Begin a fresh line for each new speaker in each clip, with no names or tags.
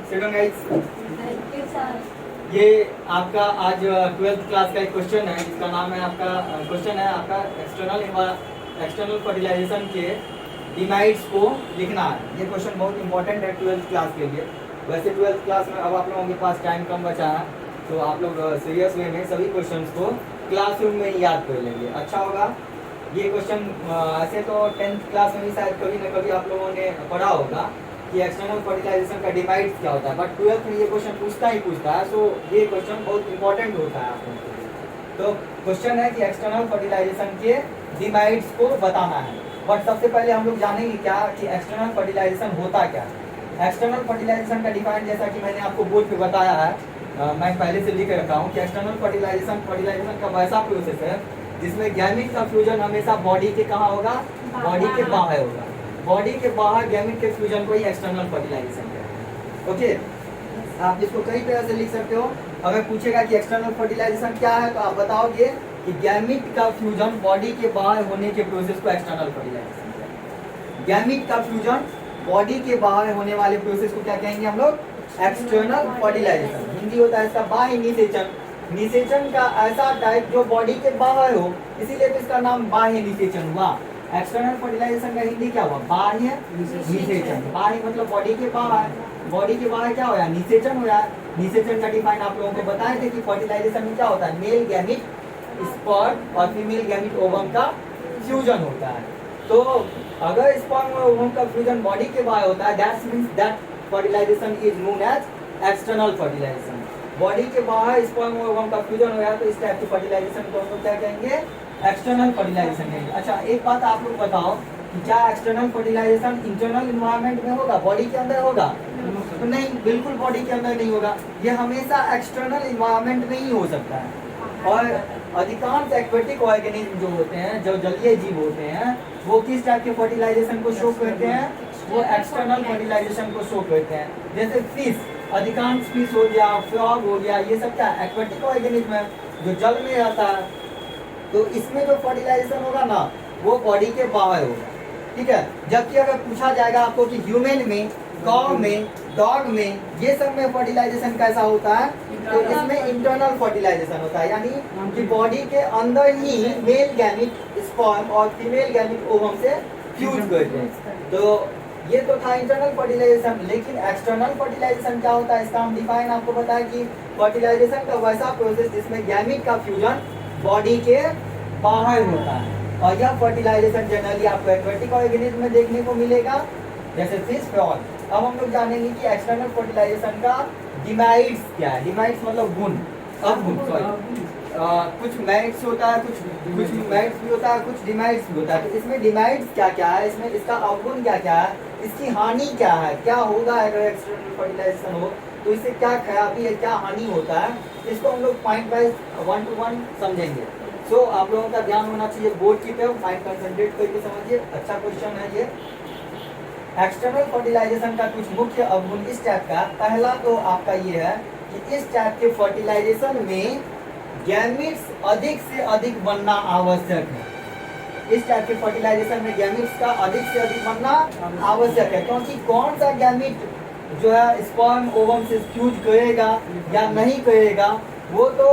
Sedan guys. ये आपका आज 12th क्लास का एक क्वेश्चन है जिसका नाम है आपका क्वेश्चन है आपका एक्सटर्नल फर्टिलाइजेशन के डिमाइड्स को लिखना है। ये क्वेश्चन बहुत इंपॉर्टेंट है 12th क्लास के लिए। वैसे 12th क्लास में अब आप लोगों के पास टाइम कम बचा है, तो आप लोग सीरियस वे में सभी क्वेश्चंस को क्लासरूम में ही याद कर लेंगे, अच्छा होगा। ये क्वेश्चन ऐसे तो 10th क्लास में भी शायद कभी ना कभी आप लोगों ने पढ़ा होगा कि एक्सटर्नल फर्टिलाइजेशन का डिमाइड्स क्या होता है, बट 12th में ये क्वेश्चन पूछता है। सो ये क्वेश्चन बहुत इंपॉर्टेंट होता है आप लोगों के लिए। तो क्वेश्चन है कि एक्सटर्नल फर्टिलाइजेशन के डिमाइड्स को बताना है। बट सबसे पहले हम लोग जानेंगे क्या कि एक्सटर्नल फर्टिलाइजेशन होता क्या है। एक्सटर्नल फर्टिलाइजेशन का डिफाइन जैसा कि मैंने आपको बोर्ड पे बताया है, मैं पहले से लिख रखा हूँ कि एक्सटर्नल फर्टिलाइजेशन का वैसा प्रोसेस है जिसमें गैमीट का फ्यूजन हमेशा बॉडी के कहाँ होगा, बॉडी के बाहर होगा। बॉडी के बाहर गैमीट के फ्यूजन को ही एक्सटर्नल फर्टिलाइजेशन कहते हैं। ओके, आप इसको कई तरह से लिख सकते हो। अगर पूछेगा कि एक्सटर्नल फर्टिलाइजेशन क्या है तो आप बताओगे कि गैमीट का फ्यूजन बॉडी के बाहर होने के प्रोसेस को एक्सटर्नल फर्टिलाइजेशन कहते हैं। गैमीट का फ्यूजन बॉडी के बाहर होने वाले प्रोसेस को क्या कहेंगे हम लोग, एक्सटर्नल फर्टिलाइजेशन। हिंदी होता है इसका बाह्य निषेचन। निषेचन का ऐसा टाइप जो बॉडी के बाहर हो, इसीलिए तो इसका नाम बाह्य निषेचन हुआ। एक्सटर्नल फर्टिलाइजेशन का हिंदी क्या हुआ, बाह्य निषेचन। बाह्य मतलब बॉडी के बाहर, बॉडी के बाहर क्या होया, निषेचन होया। निषेचन का डिफाइन आप लोगों को बताए थे कि फर्टिलाइजेशन में क्या होता है, मेल गैमीट स्पर्म और फीमेल गैमीट ओवम का फ्यूजन होता है। तो अगर स्पर्म और ओवम का फ्यूजन बॉडी के बाहर होता है, that means that fertilization is known as external fertilization. Body के बाहर स्पर्म और ओवम का फ्यूजन हो गया तो इस टाइप की फर्टिलाइजेशन को हम लोग क्या कहेंगे, एक्सटर्नल फर्टिलाइजेशन कहेंगे। अच्छा, एक बात आप लोग बताओ कि क्या एक्सटर्नल फर्टिलाइजेशन इंटरनल इन्वायरमेंट में होगा, बॉडी के अंदर होगा? तो नहीं, बिल्कुल बॉडी के अंदर नहीं होगा। ये हमेशा एक्सटर्नल इन्वायरमेंट में ही हो सकता है। और अधिकांश एक्वेटिक ऑर्गेनिज्म जो होते हैं, जो जलीय जीव होते हैं, वो किस टाइप के फर्टिलाइजेशन को शो करते हैं, वो एक्सटर्नल फर्टिलाइजेशन को शो करते हैं। जैसे फिश, अधिकांश फिश हो गया, फ्रॉग हो गया, ये सब क्या एक्वेटिक ऑर्गेनिज्म है जो जल में रहता है। तो इसमें जो फर्टिलाइजेशन होगा ना, वो बॉडी के बाहर होगा, ठीक है। जबकि अगर पूछा जाएगा आपको कि ह्यूमन में, काऊ में, डॉग में, ये सब में फर्टिलाइजेशन कैसा होता है, तो इसमें इंटरनल फर्टिलाइजेशन होता है, यानी कि बॉडी के अंदर ही मेल गैमीट स्पर्म और फीमेल गैमीट ओवम से फ्यूज करते हैं। तो ये तो था इंटरनल फर्टिलाइजेशन। लेकिन एक्सटर्नल फर्टिलाइजेशन क्या होता है, इसका हम डिफाइन आपको बताया कि फर्टिलाइजेशन का वैसा प्रोसेस जिसमें गैमीट का फ्यूजन बॉडी के बाहर होता है। और यह फर्टिलाइजेशन जनरली आपको एक्वेटिक ऑर्गेनिज्म में देखने को मिलेगा, जैसे फिश, फ्रॉग। अब हम लोग जानेंगे कि एक्सटर्नल फर्टिलाइजेशन का डिमाइड्स क्या है। डिमाइड्स मतलब गुण, अवगुण, सॉरी। कुछ मेरिट्स होता है, कुछ मेरिट्स भी होता है, कुछ डिमाइड्स भी होता है। तो इसमें डिमाइड्स क्या क्या है, इसमें इसका अवगुण क्या क्या है, इसकी हानि क्या है, क्या होगा अगर एक्सटर्नल फर्टिलाइजेशन हो तो इससे क्या खराबी है, क्या हानि होता है, इसको हम लोग पॉइंट वाइज 1 to 1 समझेंगे। सो आप लोगों का ध्यान होना चाहिए बोर्ड की तरफ, फाइन कंसंट्रेट करके समझिए, अच्छा क्वेश्चन है ये। एक्सटर्नल फर्टिलाइजेशन का कुछ मुख्य अवगुण इस टाइप का, पहला तो आपका ये है कि इस टाइप के फर्टिलाइजेशन में गैमीट्स अधिक से अधिक बनना आवश्यक है। इस टाइप के फर्टिलाइजेशन में गैमीट्स का अधिक से अधिक बनना आवश्यक है, क्योंकि कौन सा गैमीट जो है स्पर्म ओवम से फ्यूज करेगा या नहीं करेगा वो तो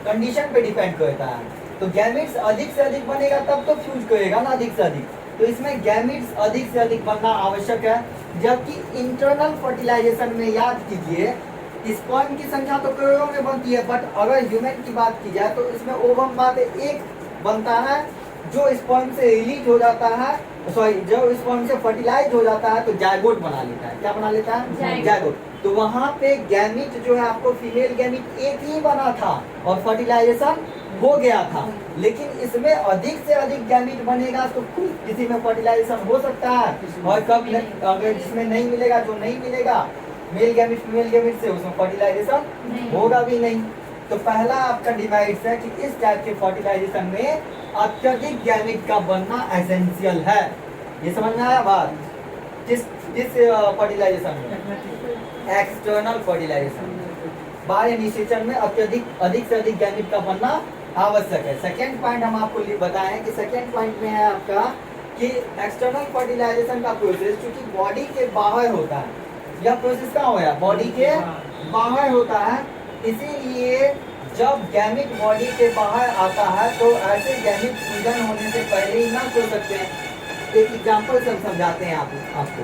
कंडीशन पे डिपेंड करता है। तो गैमीट्स अधिक से अधिक बनेगा तब तो फ्यूज करेगा ना अधिक से अधिक। तो इसमें गैमीट्स अधिक से अधिक बनना आवश्यक है। जबकि इंटरनल फर्टिलाइजेशन में याद कीजिए, स्पर्म की संख्या तो करोड़ों में बनती है, बट अगर ह्यूमन की बात की जाए तो इसमें ओवम मात्र एक बनता है जो स्पर्म से रिलीज हो जाता है, सॉरी, जो स्पर्म से फर्टिलाइज हो जाता है तो जायगोट बना लेता है। क्या बना लेता है? जायगोट। तो वहाँ पे गैमीट जो है आपको फीमेल गैमीट एक ही बना था और फर्टिलाइजेशन हो गया था। लेकिन इसमें अधिक से अधिक गैमीट बनेगा तो किसी में फर्टिलाइजेशन हो सकता है, और कब अगर जिसमें नहीं मिलेगा, जो नहीं मिलेगा मेल गैमीट फीमेल गैमीट से, उसमें फर्टिलाइजेशन होगा भी नहीं। तो पहला आपका डिवाइड्स है कि इस टाइप के फर्टिलाइजेशन में अत्यधिक गैमीट का बनना एसेंशियल है। ये समझ में आया बात? किस फर्टिलाइजेशन में? External fertilization. बाह्य निषेचन में अधिक से अधिक गैमीट का बनना आवश्यक है। सेकेंड पॉइंट हम आपको बताएं कि सेकेंड पॉइंट में है आपका कि एक्सटर्नल फर्टिलाइजेशन का प्रोसेस चूंकि बॉडी के बाहर होता है, यह प्रोसेस कहाँ होया, बॉडी के बाहर होता है। इसीलिए जब गैमिट बॉडी के बाहर आता है तो ऐसे गैमिट फ्यूजन होने से पहले ही नष्ट हो सकते हैं। एक एग्जांपल से हम समझाते हैं आपको।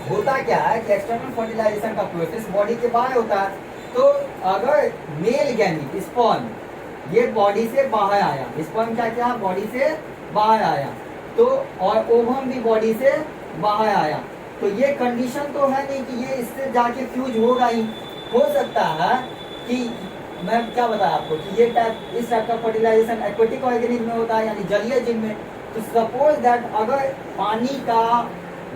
होता क्या है कि एक्सटर्नल फर्टिलाइजेशन का प्रोसेस बॉडी के बाहर होता है। तो अगर मेल गैमिट स्पर्म ये बॉडी से बाहर आया, स्पर्म क्या बॉडी से बाहर आया, तो और ओवम भी बॉडी से बाहर आया, तो ये कंडीशन तो है नहीं कि ये इससे जाके फ्यूज होगा ही। हो सकता है कि मैं क्या बताया आपको कि इस टाइप का फर्टिलाइजेशन एक्वेटिक ऑर्गेनिज्म में होता है, यानी जलीय जीव में। तो सपोज दैट अगर पानी का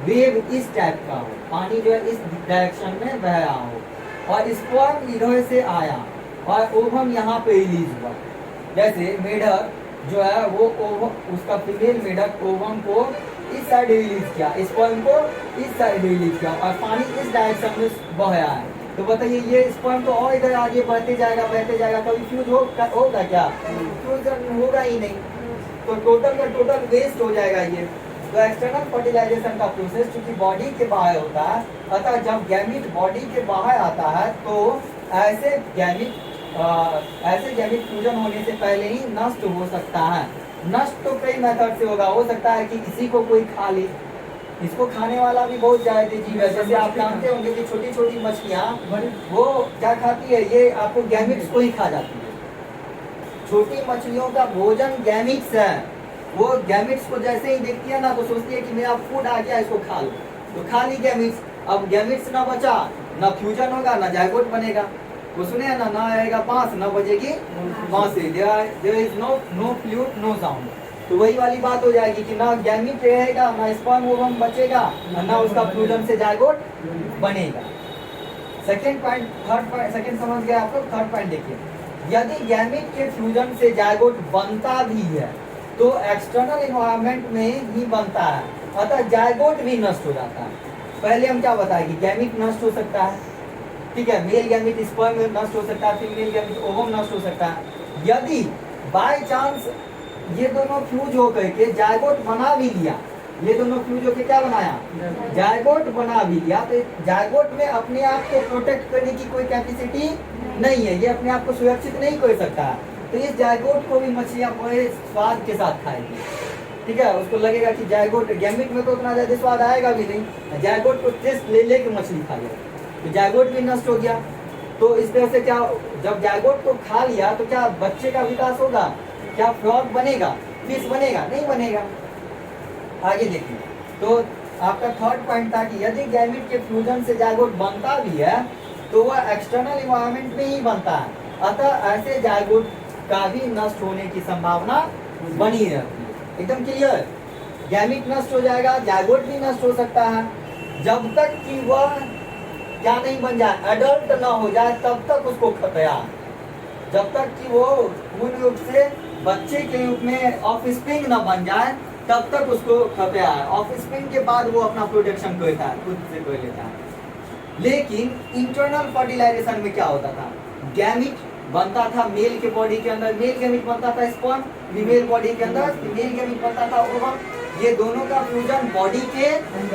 वेव इस टाइप का हो, पानी जो है इस डायरेक्शन में बह रहा हो और स्पर्म इधर से आया और ओवम यहाँ पे रिलीज हुआ, जैसे मेढक जो है वो ओवम, उसका फीमेल मेढक ओवम को इस साइड रिलीज किया, स्पर्म को इस साइड रिलीज किया और पानी इस डायरेक्शन में बह रहा है, तो बताइए ये स्पर्म तो और इधर आगे बढ़ते जाएगा, कभी फ्यूज होगा क्या? फ्यूज होगा ही नहीं, तो टोटल का टोटल वेस्ट हो जाएगा ये। तो एक्सटर्नल फर्टिलाइजेशन का प्रोसेस चूंकि बॉडी के बाहर होता है, अतः जब गैमिट बॉडी के बाहर आता है तो ऐसे गैमिट फ्यूजन होने से पहले ही नष्ट हो सकता है। नष्ट तो कई मेथड से होगा, हो सकता है कि किसी को कोई खा ले, इसको खाने वाला भी बहुत ज्यादा जीव है। जैसे आप जानते होंगे कि छोटी छोटी मछलियाँ वो क्या खाती है, ये आपको गैमिट्स को ही खा जाती है। छोटी मछलियों का भोजन गैमिट्स है, वो गैमिट्स को जैसे ही देखती है ना तो सोचती है कि मेरा फूड आ गया, इसको खा लो, तो खा ली गैमिट्स। अब गैमिट्स ना बचा, ना फ्यूजन होगा, ना जायगोट बनेगा। वो सुने है ना आएगा बांस, ना बजेगी बांसुरी, there is no flute no sound. तो वही वाली बात हो जाएगी कि ना गैमिट रहेगा, ना स्पर्म ओवम बचेगा, ना उसका फ्यूजन से जायगोट बनेगा। Second point, third point, second समझ गए आप लोग। थर्ड पॉइंट देखिए, यदि गैमिट के फ्यूजन से जायगोट बनता भी है तो एक्सटर्नल एनवायरनमेंट में ही बनता है, अतः जायगोट भी नष्ट हो जाता है। पहले हम क्या बताए कि गैमिट नष्ट हो सकता है, ठीक है, मेल गैमिट स्पर्म में नष्ट हो सकता है, फीमेल गैमिट ओवम नष्ट हो सकता है। यदि बाय चांस ये दोनों फ्यूज हो करके जायगोट बना भी लिया, ये दोनों फ्यूज होकर क्या बनाया, जायगोट बना भी लिया, तो जायगोट में अपने आप को प्रोटेक्ट करने की कोई कैपेसिटी नहीं है, ये अपने आप को सुरक्षित नहीं कर सकता है। तो इस जायगोट को भी मछलियां बड़े स्वाद के साथ खाएगी, ठीक है। उसको लगेगा कि जायगोट, गैमिट में तो उतना ज्यादा स्वाद आएगा भी नहीं, जायगोट को टेस्ट ले लेके मछली खा लेगा, तो जायगोट भी नष्ट हो गया। तो इस तरह से क्या, जब जायगोट को खा लिया तो क्या बच्चे का विकास होगा, क्या फ्रॉग बनेगा, फिश बनेगा, नहीं बनेगा। आगे देखिए, तो आपका थर्ड पॉइंट था कि यदि गैमिट के फ्यूजन से जायगोट बनता भी है तो वह एक्सटर्नल एनवायरनमेंट में ही बनता है, अतः ऐसे जायगोट का भी नष्ट होने की संभावना बनी रहती है। एकदम क्लियर, गैमिट नष्ट हो जाएगा, जायगोट भी नष्ट हो सकता है, जब तक कि वह क्या नहीं बन जाए, एडल्ट ना हो जाए, तब तक उसको खतरा। जब तक कि वो पूर्ण रूप से बच्चे के रूप में ऑफस्प्रिंग ना बन जाए, तब तक उसको खतरा है। ऑफस्प्रिंग के बाद वो अपना प्रोटेक्शन करता है, खुद से कर लेता है। लेकिन इंटरनल फर्टिलाइजेशन में क्या होता था, गैमिट बनता था मेल के बॉडी के अंदर, मेल गैमिट बनता था स्पर्म, फीमेल बॉडी के अंदर फीमेल गैमिट बनता था ओवम। ये दोनों का फ्यूजन बॉडी के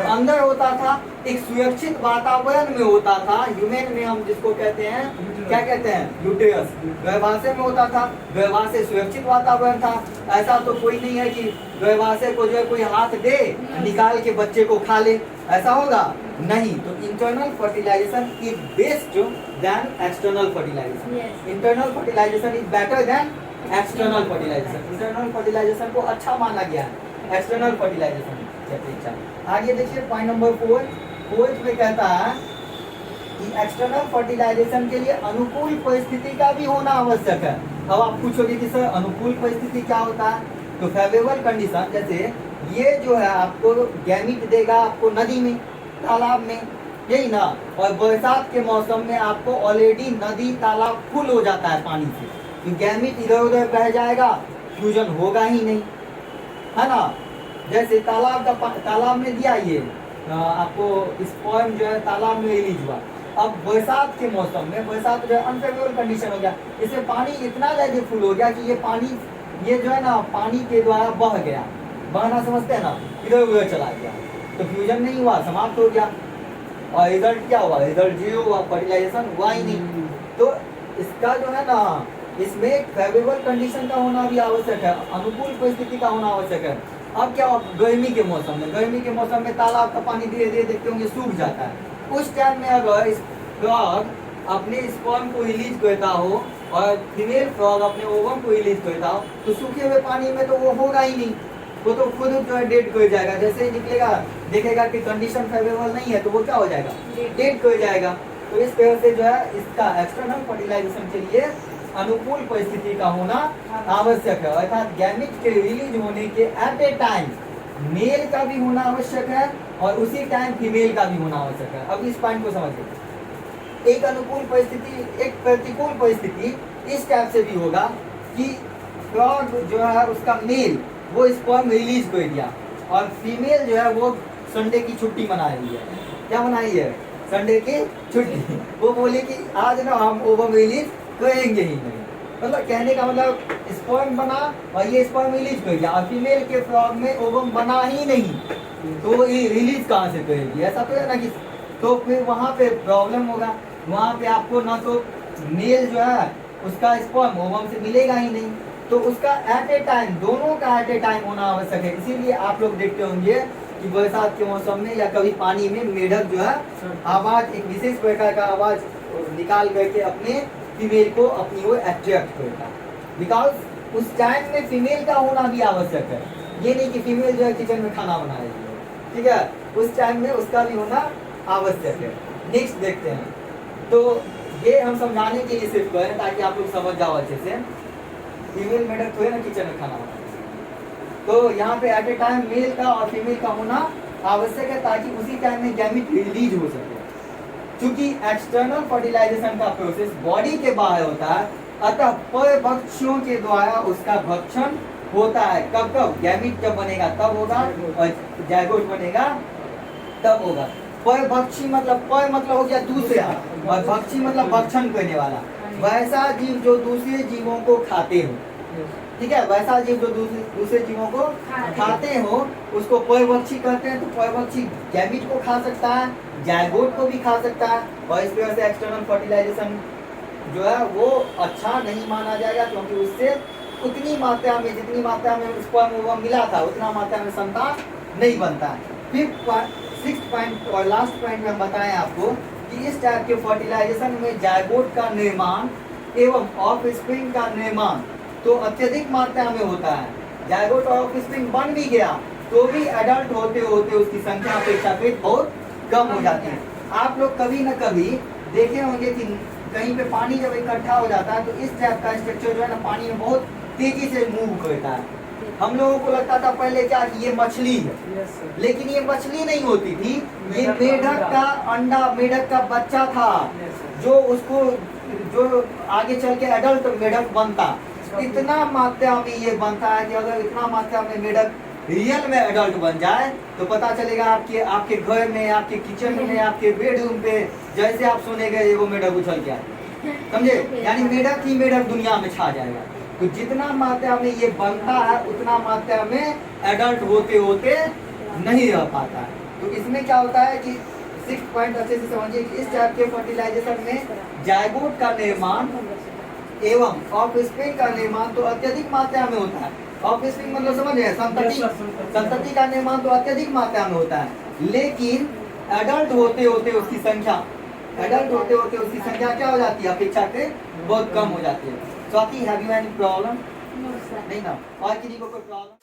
अंदर होता था, एक सुरक्षित वातावरण में होता था। ह्यूमन में हम जिसको कहते हैं, क्या कहते हैं, यूटेरस, गर्भाशय में होता था। गर्भाशय सुरक्षित वातावरण था, ऐसा तो कोई नहीं है कि गर्भाशय को जो है कोई हाथ दे निकाल के बच्चे को खा ले, ऐसा होगा नहीं। तो internal fertilization is best than external fertilization. Internal fertilization is better than external fertilization. Internal fertilization को अच्छा माना गया है एक्सटर्नल फर्टिलाइजेशन की अपेक्षा। आगे देखिए पॉइंट नंबर 4, फोर्थ में कहता है कि एक्सटर्नल फर्टिलाइजेशन के लिए अनुकूल परिस्थिति का भी होना आवश्यक है। अब आप पूछोगे कि सर अनुकूल परिस्थिति क्या होता है, तो फेवरेबल कंडीशन, जैसे ये जो है आपको गैमिट देगा आपको नदी में, तालाब में, यही ना, और बरसात के मौसम में आपको ऑलरेडी नदी तालाब फुल हो जाता है पानी से, तो गैमिट इधर उधर बह जाएगा, फ्यूजन होगा ही नहीं, है ना। जैसे तालाब में दिया ये आपको स्पर्म जो है तालाब में रिलीज हुआ, अब बरसात के मौसम में, बरसात जो है अनफेवरेबल कंडीशन हो गया, इसमें पानी इतना ज्यादा फुल हो गया कि ये पानी, ये जो है ना पानी के द्वारा बह गया, बहना समझते हैं ना, इधर उधर चला गया, तो फ्यूजन नहीं हुआ, समाप्त हो गया। और रिजल्ट क्या हुआ, रिजल्ट 0 हुआ, फर्टिलाइजेशन हुआ ही नहीं। तो इसका जो है ना, इसमें फेवरेबल कंडीशन का होना भी आवश्यक है, अनुकूल परिस्थिति का होना आवश्यक है। अब क्या हुआ, गर्मी के मौसम में तालाब का पानी धीरे धीरे देखते होंगे सूख जाता है। उस टाइम में अगर इस फ्रॉग अपने स्पर्म को रिलीज करता हो और फीमेल फ्रॉग अपने ओवम को रिलीज करता हो, तो सूखे हुए पानी में तो वो होगा ही नहीं, वो तो खुद जो है डेड कर जाएगा। जैसे ही निकलेगा देखेगा कि कंडीशन फेवरेबल नहीं है, तो वो क्या हो जाएगा, डेड कर जाएगा। तो इस तरह से जो है इसका एक्सटर्नल फर्टिलाइजेशन के लिए अनुकूल परिस्थिति का होना आवश्यक है, अर्थात गैमेट के रिलीज होने के एट ए टाइम मेल का भी होना आवश्यक है और उसी टाइम फीमेल का भी होना आवश्यक है। अब इस पॉइंट को समझिए, एक अनुकूल परिस्थिति, एक प्रतिकूल परिस्थिति इस टाइप से भी होगा कि फ्रॉग जो है उसका मेल वो स्पर्म रिलीज कर दिया और फीमेल जो है वो संडे की छुट्टी मना रही है। क्या मनाई है, संडे की छुट्टी। वो बोले कि आज ना हम ओवम रिलीज करेंगे ही नहीं, मतलब कहने का मतलब स्पर्म बना और ये स्पर्म रिलीज कर दिया और फीमेल के फ्रॉग में ओवम बना ही नहीं, तो ये रिलीज कहाँ से करेगी, ऐसा तो है ना कि। तो फिर वहाँ पे प्रॉब्लम होगा, वहाँ पे आपको ना तो मेल जो है उसका स्पर्म ओवम से मिलेगा ही नहीं, तो उसका एट ए टाइम, दोनों का एट ए टाइम होना आवश्यक है। इसीलिए आप लोग देखते होंगे कि बरसात के मौसम में या कभी पानी में मेढक जो है आवाज, एक विशेष प्रकार का आवाज निकाल करके अपने फीमेल को अपनी ओर अट्रैक्ट करता है, बिकॉज उस टाइम में फीमेल का होना भी आवश्यक है। ये नहीं कि फीमेल जो है किचन में खाना बना रही है, ठीक है, उस टाइम में उसका भी होना आवश्यक है। नेक्स्ट देखते हैं, तो ये हम समझाने के लिए सिर्फ करें ताकि आप लोग समझ जाओ अच्छे से। फीमेल मेढक तो है ना किचन में खाना बना, तो यहाँ पे एट ए टाइम मेल का और फीमेल का होना आवश्यक है ताकि उसी टाइम में गैमेट रिलीज हो सके। क्योंकि एक्सटर्नल फर्टिलाइजेशन का प्रोसेस बॉडी के बाहर होता है, अतः परभक्षियों के द्वारा उसका भक्षण होता है। कब कब, गैमेट जब बनेगा तब होगा और जायगोट बनेगा तब होगा। परभक्षी मतलब, पर मतलब हो गया दूसरा और भक्षी मतलब भक्षण करने वाला, वैसा जीव जो दूसरे जीवों को खाते हो, ठीक है, वैसा जीव जो दूसरे जीवों को खाते हो उसको परभक्षी कहते हैं। तो परभक्षी गैमेट को खा सकता है, जायगोट को भी खा सकता है, और इस वजह से एक्सटर्नल फर्टिलाइजेशन जो है वो अच्छा नहीं माना जाएगा, क्योंकि उससे उतनी मात्रा में, जितनी मात्रा में स्पर्म ओवम मिला था उतना मात्रा में संतान नहीं बनता है। फिर 6th पॉइंट और लास्ट पॉइंट में हम बताएं आपको कि इस टाइप के फर्टिलाइजेशन में जायगोट का निर्माण एवं ऑफस्प्रिंग का निर्माण तो अत्यधिक मात्रा में होता है। जायगोट और ऑफस्प्रिंग बन भी गया तो भी एडल्ट होते होते उसकी संख्या अपेक्षाकृत बहुत कम हो जाती है। आप लोग कभी न कभी देखे होंगे कि कहीं पे पानी जब इकट्ठा हो जाता है तो इस टाइप का स्ट्रक्चर जो है ना पानी में बहुत तेजी से मूव करता है। हम लोगों को लगता था पहले क्या कि ये मछली है, लेकिन ये मछली नहीं होती थी, ये मेढक का अंडा, मेढक का बच्चा था जो उसको, जो आगे चल के एडल्ट मेढक बनता। इतना मात्रा में ये बनता है कि अगर इतना मात्रा में मेढक रियल में एडल्ट बन जाए तो पता चलेगा आपके घर में, आपके किचन में, आपके बेडरूम पे जैसे आप सोने गए वो मेढक उछल के आए, समझे, यानी मेढक ही मेढक दुनिया में छा जाएगा। तो जितना मात्रा में ये बनता है उतना मात्रा में एडल्ट होते होते नहीं रह पाता है। तो इसमें क्या होता है कि 6th पॉइंट अच्छे से समझिए कि इस टाइप के फर्टिलाइजेशन में जायगोट का निर्माण एवं ऑफस्प्रिंग का निर्माण तो अत्यधिक मात्रा में होता है। ऑफस्प्रिंग मतलब समझ रहे हैं, संतति का निर्माण तो अत्यधिक मात्रा में होता है, लेकिन एडल्ट होते होते उसकी संख्या क्या हो जाती है, अपेक्षाकृत बहुत कम हो जाती है। Swati, have you any problem? नहीं ना, और किसी को कोई प्रॉब्लम?